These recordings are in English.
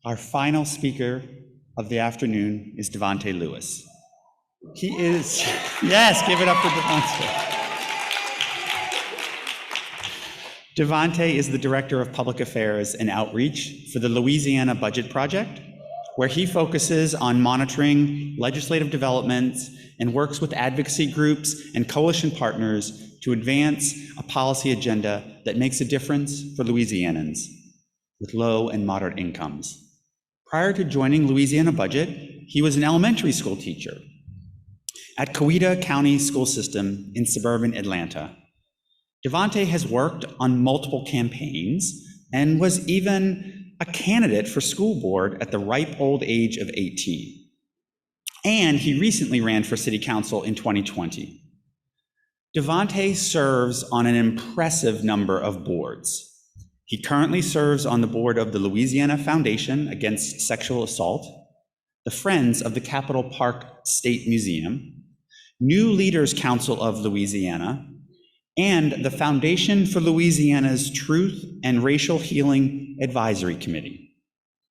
Our final speaker of the afternoon is Davante Lewis. He is, yes, give it up for Davante. Davante is the Director of Public Affairs and Outreach for the Louisiana Budget Project, where he focuses on monitoring legislative developments and works with advocacy groups and coalition partners to advance a policy agenda that makes a difference for Louisianans with low and moderate incomes. Prior to joining Louisiana Budget, he was an elementary school teacher at Coweta County School System in suburban Atlanta. Davante has worked on multiple campaigns and was even a candidate for school board at the ripe old age of 18. And he recently ran for city council in 2020. Davante serves on an impressive number of boards. He currently serves on the board of the Louisiana Foundation Against Sexual Assault, the Friends of the Capitol Park State Museum, New Leaders Council of Louisiana, and the Foundation for Louisiana's Truth and Racial Healing Advisory Committee.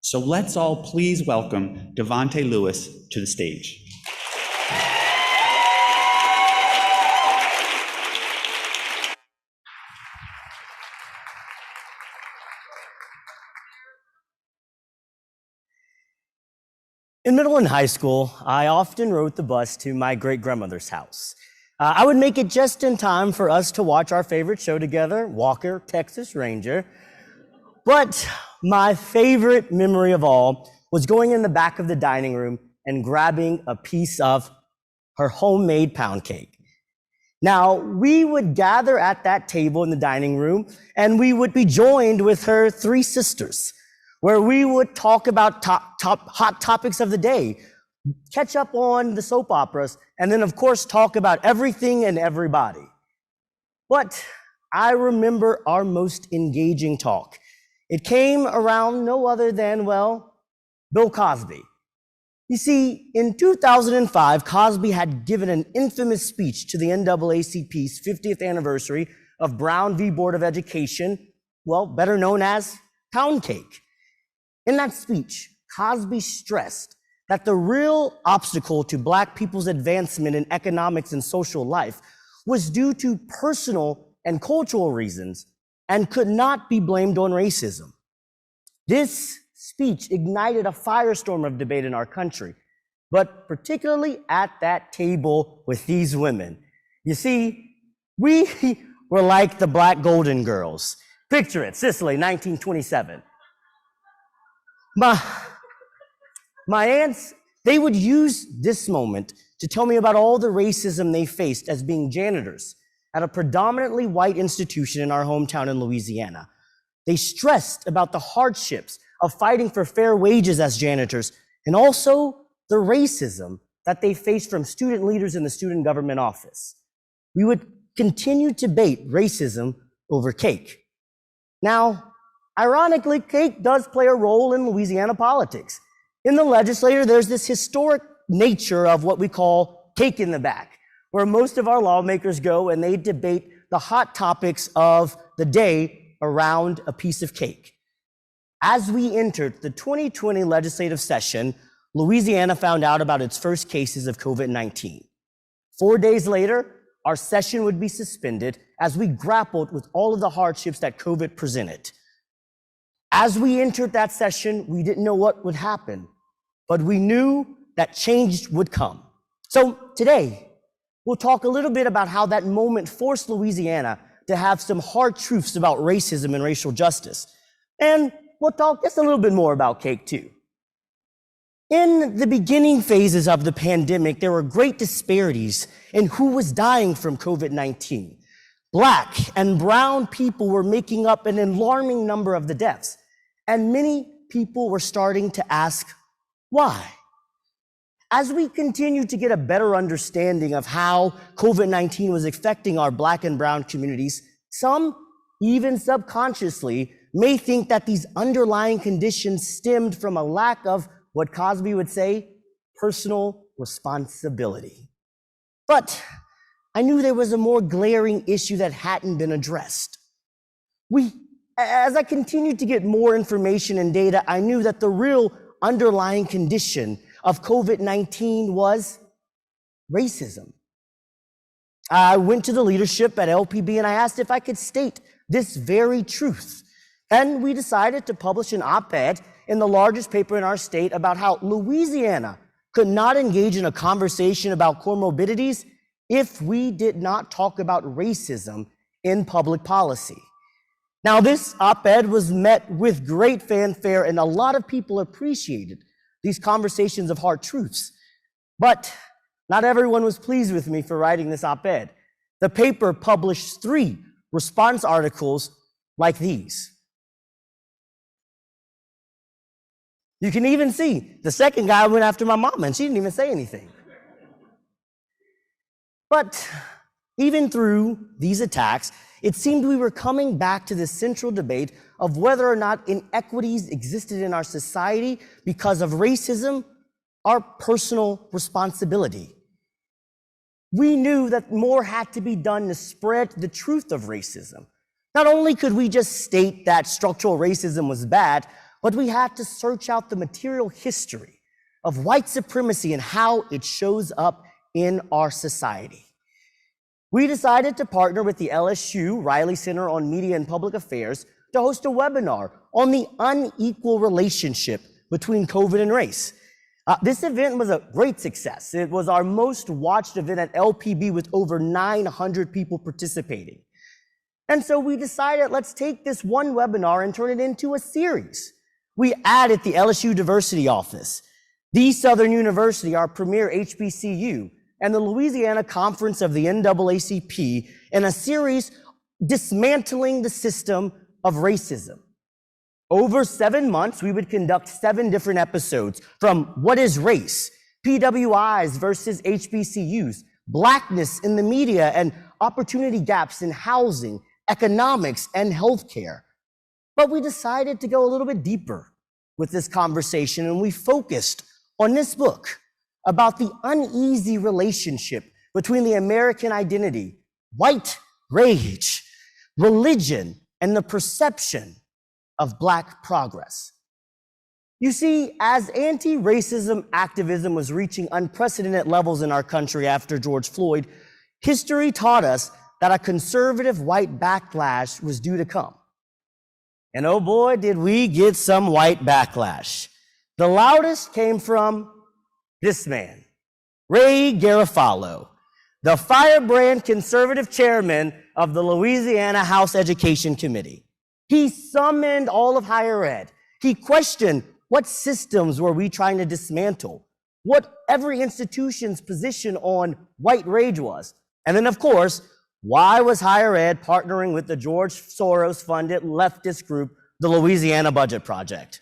So let's all please welcome Davante Lewis to the stage. In middle and high school, I often rode the bus to my great-grandmother's house. I would make it just in time for us to watch our favorite show together, Walker, Texas Ranger. But my favorite memory of all was going in the back of the dining room and grabbing a piece of her homemade pound cake. Now, we would gather at that table in the dining room, and we would be joined with her three sisters, where we would talk about hot topics of the day, catch up on the soap operas, and then, of course, talk about everything and everybody. But I remember our most engaging talk. It came around no other than, well, Bill Cosby. You see, in 2005, Cosby had given an infamous speech to the NAACP's 50th anniversary of Brown v. Board of Education, well, better known as Pound Cake. In that speech, Cosby stressed that the real obstacle to Black people's advancement in economics and social life was due to personal and cultural reasons and could not be blamed on racism. This speech ignited a firestorm of debate in our country, but particularly at that table with these women. You see, we were like the Black Golden Girls. Picture it, Sicily, 1927. My aunts, they would use this moment to tell me about all the racism they faced as being janitors at a predominantly white institution in our hometown in Louisiana. They stressed about the hardships of fighting for fair wages as janitors and also the racism that they faced from student leaders in the student government office. We would continue to debate racism over cake. Now, ironically, cake does play a role in Louisiana politics. In the legislature, there's this historic nature of what we call cake in the back, where most of our lawmakers go and they debate the hot topics of the day around a piece of cake. As we entered the 2020 legislative session, Louisiana found out about its first cases of COVID-19. 4 days later, our session would be suspended as we grappled with all of the hardships that COVID presented. As we entered that session, we didn't know what would happen, but we knew that change would come. So today, we'll talk a little bit about how that moment forced Louisiana to have some hard truths about racism and racial justice. And we'll talk just a little bit more about cake too. In the beginning phases of the pandemic, there were great disparities in who was dying from COVID-19. Black and brown people were making up an alarming number of the deaths, and many people were starting to ask, why? As we continue to get a better understanding of how COVID-19 was affecting our Black and brown communities, some, even subconsciously, may think that these underlying conditions stemmed from a lack of what Cosby would say, personal responsibility. But I knew there was a more glaring issue that hadn't been addressed. We As I continued to get more information and data, I knew that the real underlying condition of COVID-19 was racism. I went to the leadership at LPB and I asked if I could state this very truth. And we decided to publish an op-ed in the largest paper in our state about how Louisiana could not engage in a conversation about comorbidities if we did not talk about racism in public policy. Now, this op-ed was met with great fanfare, and a lot of people appreciated these conversations of hard truths. But not everyone was pleased with me for writing this op-ed. The paper published 3 response articles like these. You can even see the second guy went after my mom, and she didn't even say anything. But even through these attacks, it seemed we were coming back to this central debate of whether or not inequities existed in our society because of racism, our personal responsibility. We knew that more had to be done to spread the truth of racism. Not only could we just state that structural racism was bad, but we had to search out the material history of white supremacy and how it shows up in our society. We decided to partner with the LSU Riley Center on Media and Public Affairs to host a webinar on the unequal relationship between COVID and race. This event was a great success. It was our most watched event at LPB with over 900 people participating. And so we decided, let's take this one webinar and turn it into a series. We added the LSU Diversity Office, the Southern University, our premier HBCU, and the Louisiana Conference of the NAACP in a series dismantling the system of racism. Over 7 months, we would conduct 7 different episodes from what is race, PWIs versus HBCUs, blackness in the media, and opportunity gaps in housing, economics, and healthcare. But we decided to go a little bit deeper with this conversation, and we focused on this book about the uneasy relationship between the American identity, white rage, religion, and the perception of Black progress. You see, as anti-racism activism was reaching unprecedented levels in our country after George Floyd, history taught us that a conservative white backlash was due to come. And oh boy, did we get some white backlash. The loudest came from this man, Ray Garofalo, the firebrand conservative chairman of the Louisiana House Education Committee. He summoned all of higher ed. He questioned what systems were we trying to dismantle, what every institution's position on white rage was. And then, of course, why was higher ed partnering with the George Soros-funded leftist group, the Louisiana Budget Project?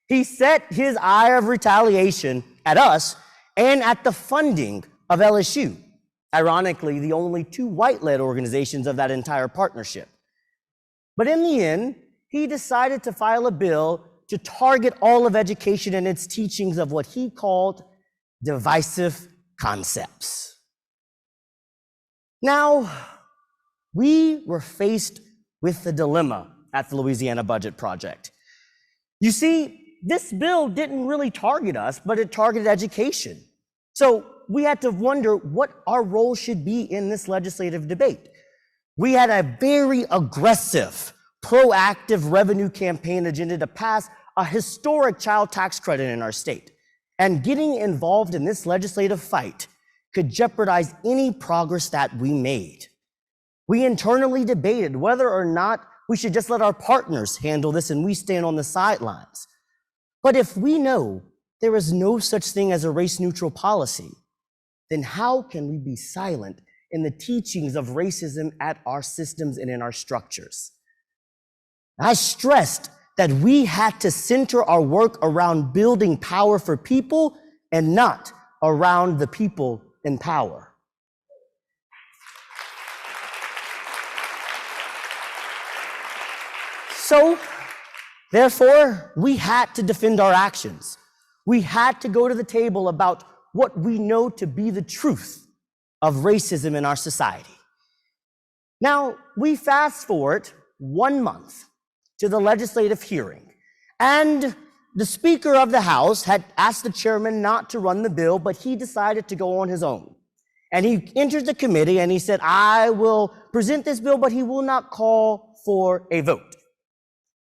He set his eye of retaliation at us and at the funding of LSU, ironically, the only 2 white-led organizations of that entire partnership. But in the end, he decided to file a bill to target all of education and its teachings of what he called divisive concepts. Now, we were faced with the dilemma at the Louisiana Budget Project. You see, this bill didn't really target us, but it targeted education. So we had to wonder what our role should be in this legislative debate. We had a very aggressive, proactive revenue campaign agenda to pass a historic child tax credit in our state. And getting involved in this legislative fight could jeopardize any progress that we made. We internally debated whether or not we should just let our partners handle this and we stand on the sidelines. But if we know there is no such thing as a race-neutral policy, then how can we be silent in the teachings of racism at our systems and in our structures? I stressed that we had to center our work around building power for people and not around the people in power. So, therefore, we had to defend our actions. We had to go to the table about what we know to be the truth of racism in our society. Now, we fast forward 1 month to the legislative hearing. And the Speaker of the House had asked the chairman not to run the bill, but he decided to go on his own. And he entered the committee and he said, I will present this bill, but he will not call for a vote.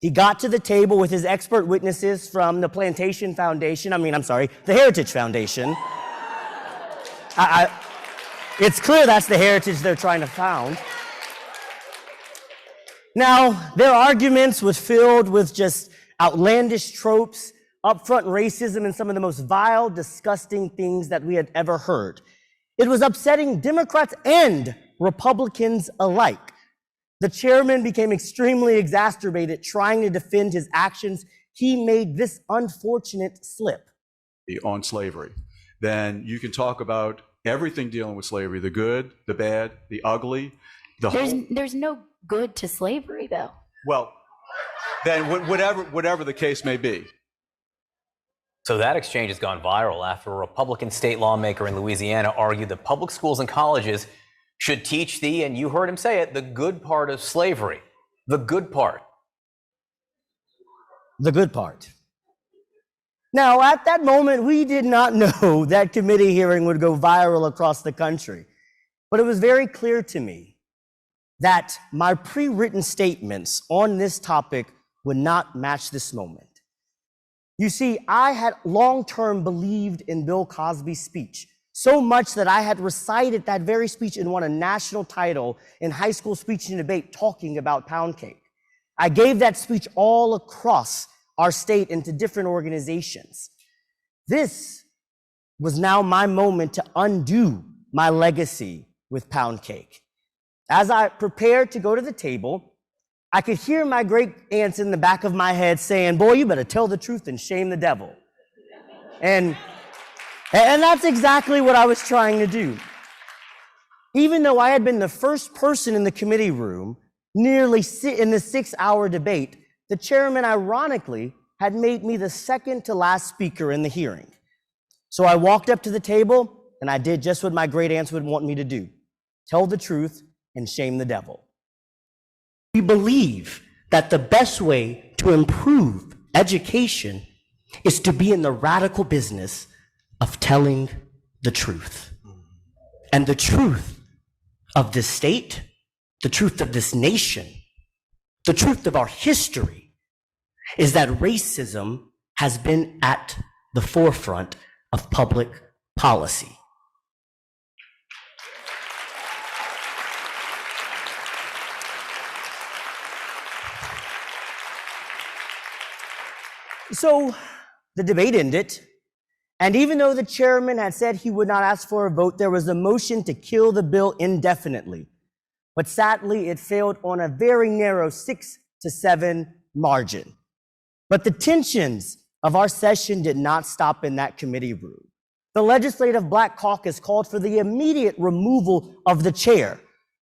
He got to the table with his expert witnesses from the Plantation Foundation, the Heritage Foundation. It's clear that's the heritage they're trying to found. Now, their arguments was filled with just outlandish tropes, upfront racism, and some of the most vile, disgusting things that we had ever heard. It was upsetting Democrats and Republicans alike. The chairman became extremely exacerbated trying to defend his actions. He made this unfortunate slip. On slavery, then you can talk about everything dealing with slavery, the good, the bad, the ugly. There's no good to slavery, though. Well, then whatever the case may be. So that exchange has gone viral after a Republican state lawmaker in Louisiana argued that public schools and colleges should teach and you heard him say it, the good part of slavery. The good part. The good part. Now, at that moment, we did not know that committee hearing would go viral across the country. But it was very clear to me that my pre-written statements on this topic would not match this moment. You see, I had long-term believed in Bill Cosby's speech, so much that I had recited that very speech and won a national title in high school speech and debate talking about pound cake. I gave that speech all across our state and to different organizations. This was now my moment to undo my legacy with pound cake. As I prepared to go to the table, I could hear my great aunts in the back of my head saying, boy, you better tell the truth and shame the devil. And that's exactly what I was trying to do. Even though I had been the first person in the committee room, nearly in the 6-hour debate, the chairman, ironically, had made me the second to last speaker in the hearing. So I walked up to the table and I did just what my great aunts would want me to do. Tell the truth and shame the devil. We believe that the best way to improve education is to be in the radical business of telling the truth. And the truth of this state, the truth of this nation, the truth of our history is that racism has been at the forefront of public policy. So the debate ended, and even though the chairman had said he would not ask for a vote, there was a motion to kill the bill indefinitely. But sadly, it failed on a very narrow 6-7 margin. But the tensions of our session did not stop in that committee room. The Legislative Black Caucus called for the immediate removal of the chair.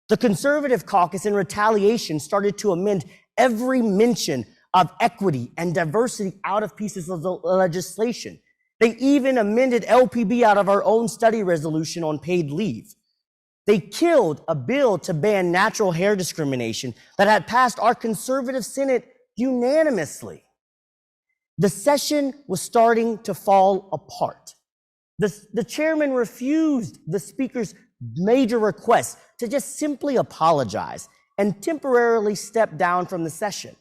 The Conservative Caucus, in retaliation, started to amend every mention of equity and diversity out of pieces of the legislation. They even amended LPB out of our own study resolution on paid leave. They killed a bill to ban natural hair discrimination that had passed our conservative Senate unanimously. The session was starting to fall apart. The chairman refused the speaker's major request to just simply apologize and temporarily step down from the session.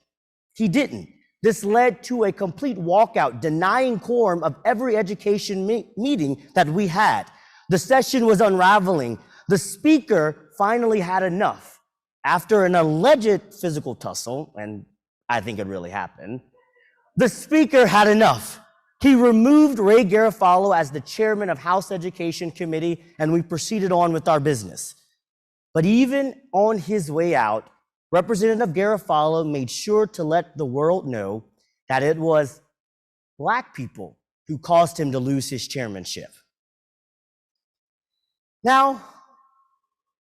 He didn't. This led to a complete walkout, denying quorum of every education meeting that we had. The session was unraveling. The speaker finally had enough. After an alleged physical tussle, and I think it really happened, the speaker had enough. He removed Ray Garofalo as the chairman of House Education Committee, and we proceeded on with our business. But even on his way out, Representative Garofalo made sure to let the world know that it was Black people who caused him to lose his chairmanship. Now,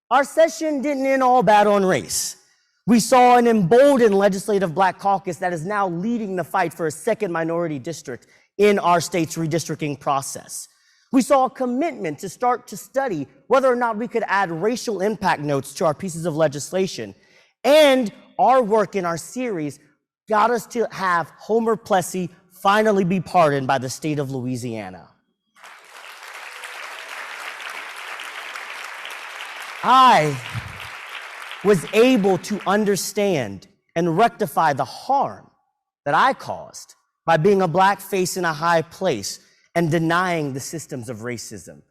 our session didn't end all bad on race. We saw an emboldened Legislative Black Caucus that is now leading the fight for a second minority district in our state's redistricting process. We saw a commitment to start to study whether or not we could add racial impact notes to our pieces of legislation. And our work in our series got us to have Homer Plessy finally be pardoned by the state of Louisiana. I was able to understand and rectify the harm that I caused by being a black face in a high place and denying the systems of racism.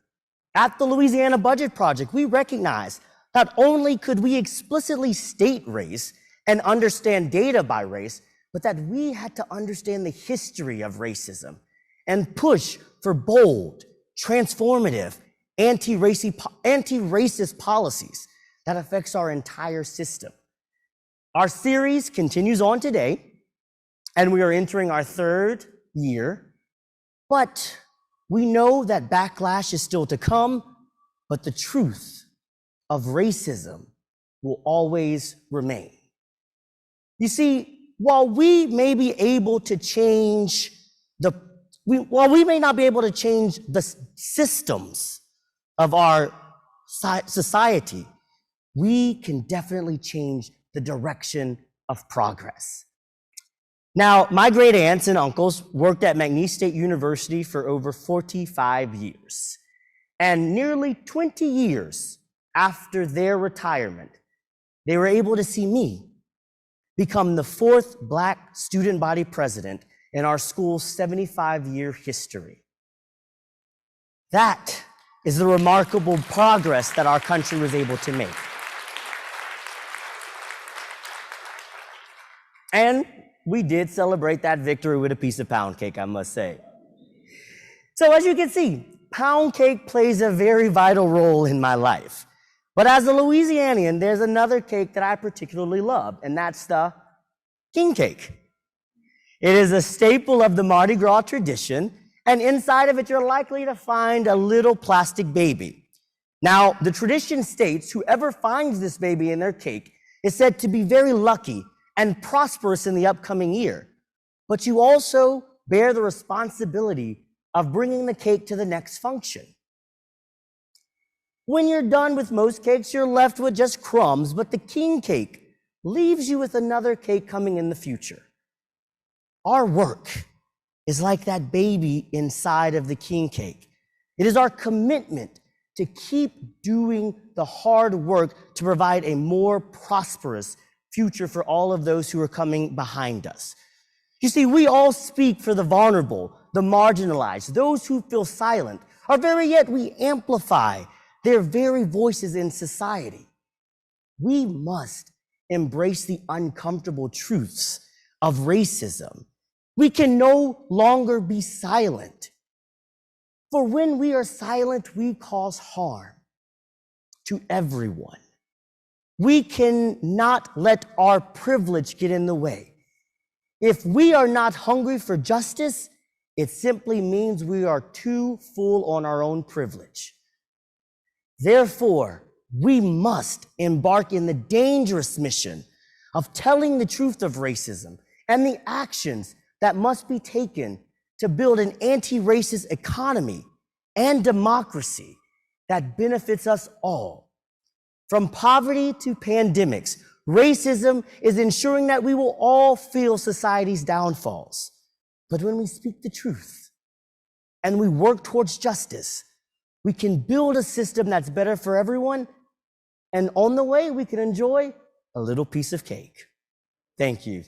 At the Louisiana Budget Project, we recognized not only could we explicitly state race and understand data by race, but that we had to understand the history of racism and push for bold, transformative, anti-racist policies that affects our entire system. Our series continues on today, and we are entering our 3rd year, but we know that backlash is still to come, but the truth of racism will always remain. You see, while we may be able to change while we may not be able to change the systems of our society, we can definitely change the direction of progress. Now, my great aunts and uncles worked at McNeese State University for over 45 years. And nearly 20 years after their retirement, they were able to see me become the 4th Black student body president in our school's 75-year history. That is the remarkable progress that our country was able to make. And we did celebrate that victory with a piece of pound cake, I must say. So as you can see, pound cake plays a very vital role in my life. But as a Louisianian, there's another cake that I particularly love, and that's the king cake. It is a staple of the Mardi Gras tradition, and inside of it, you're likely to find a little plastic baby. Now, the tradition states whoever finds this baby in their cake is said to be very lucky and prosperous in the upcoming year. But you also bear the responsibility of bringing the cake to the next function. When you're done with most cakes, you're left with just crumbs, but the king cake leaves you with another cake coming in the future. Our work is like that baby inside of the king cake. It is our commitment to keep doing the hard work to provide a more prosperous future for all of those who are coming behind us. You see, we all speak for the vulnerable, the marginalized, those who feel silent, or better yet, we amplify their very voices in society. We must embrace the uncomfortable truths of racism. We can no longer be silent. For when we are silent, we cause harm to everyone. We cannot let our privilege get in the way. If we are not hungry for justice, it simply means we are too full on our own privilege. Therefore, we must embark in the dangerous mission of telling the truth of racism and the actions that must be taken to build an anti-racist economy and democracy that benefits us all. From poverty to pandemics, racism is ensuring that we will all feel society's downfalls. But when we speak the truth and we work towards justice, we can build a system that's better for everyone, and on the way, we can enjoy a little piece of cake. Thank you.